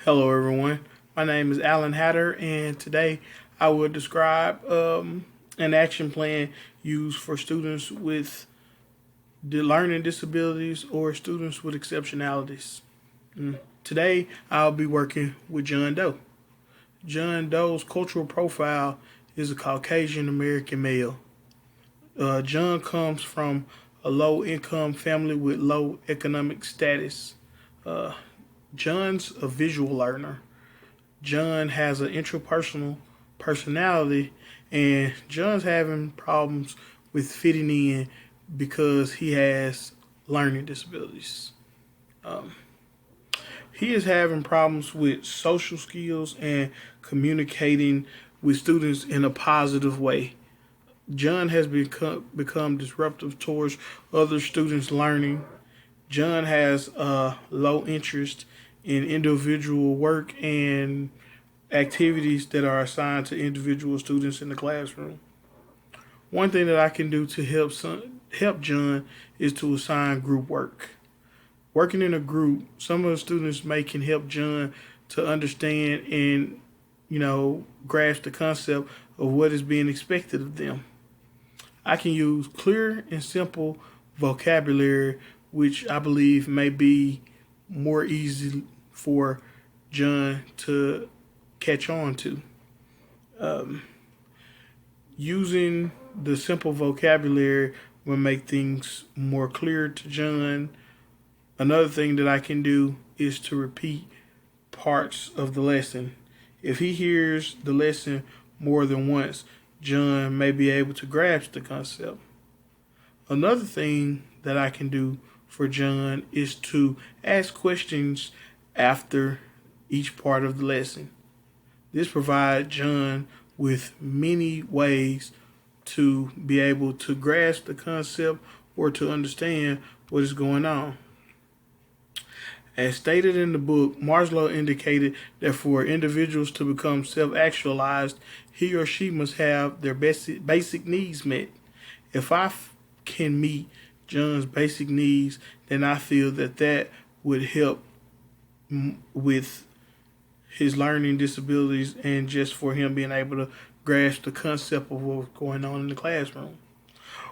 Hello, everyone. My name is Alan Hatter, and today I will describe an action plan used for students with learning disabilities or students with exceptionalities. Today, I'll be working with John Doe. John Doe's cultural profile is a Caucasian American male. John comes from a low income family with low economic status. Uh, John's a visual learner. John has an intrapersonal personality, and John's having problems with fitting in because he has learning disabilities. Um, he is having problems with social skills and communicating with students in a positive way. John has become disruptive towards other students' learning. John has a low interest in individual work and activities that are assigned to individual students in the classroom. One thing that I can do to help John is to assign group work. Working in a group, some of the students can help John to understand and grasp the concept of what is being expected of them. I can use clear and simple vocabulary, which I believe may be more easy for John to catch on to. Um, Using the simple vocabulary will make things more clear to John. Another thing that I can do is to repeat parts of the lesson. If he hears the lesson more than once, John may be able to grasp the concept. Another thing that I can do for John is to ask questions after each part of the lesson. This provides John with many ways to be able to grasp the concept or to understand what is going on. As stated in the book, Maslow indicated that for individuals to become self-actualized, he or she must have their basic needs met. If can meet John's basic needs, then I feel that would help with his learning disabilities and just for him being able to grasp the concept of what's going on in the classroom.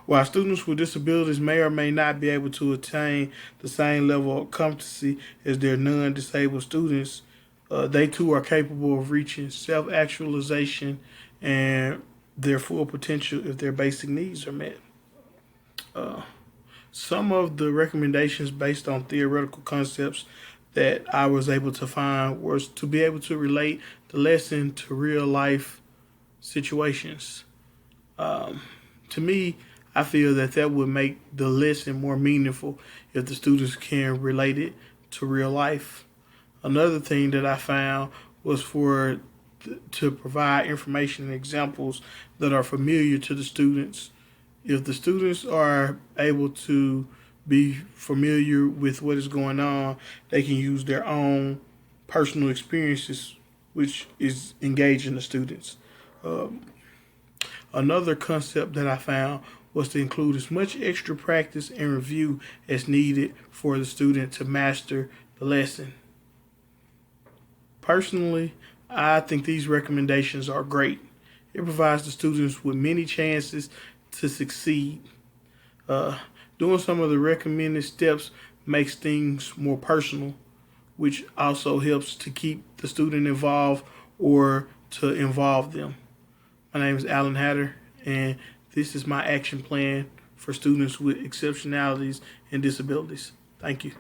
While students with disabilities may or may not be able to attain the same level of competency as their non-disabled students, they too are capable of reaching self-actualization and their full potential if their basic needs are met. Uh, some of the recommendations based on theoretical concepts that I was able to find was to be able to relate the lesson to real life situations. To me, I feel that would make the lesson more meaningful if the students can relate it to real life. Another thing that I found was to provide information and examples that are familiar to the students. If the students are able to be familiar with what is going on, they can use their own personal experiences, which is engaging the students. Um, Another concept that I found was to include as much extra practice and review as needed for the student to master the lesson. Personally, I think these recommendations are great. It provides the students with many chances to succeed. Uh, Doing some of the recommended steps makes things more personal, which also helps to keep the student involved or to involve them. My name is Alan Hatter, and this is my action plan for students with exceptionalities and disabilities. Thank you.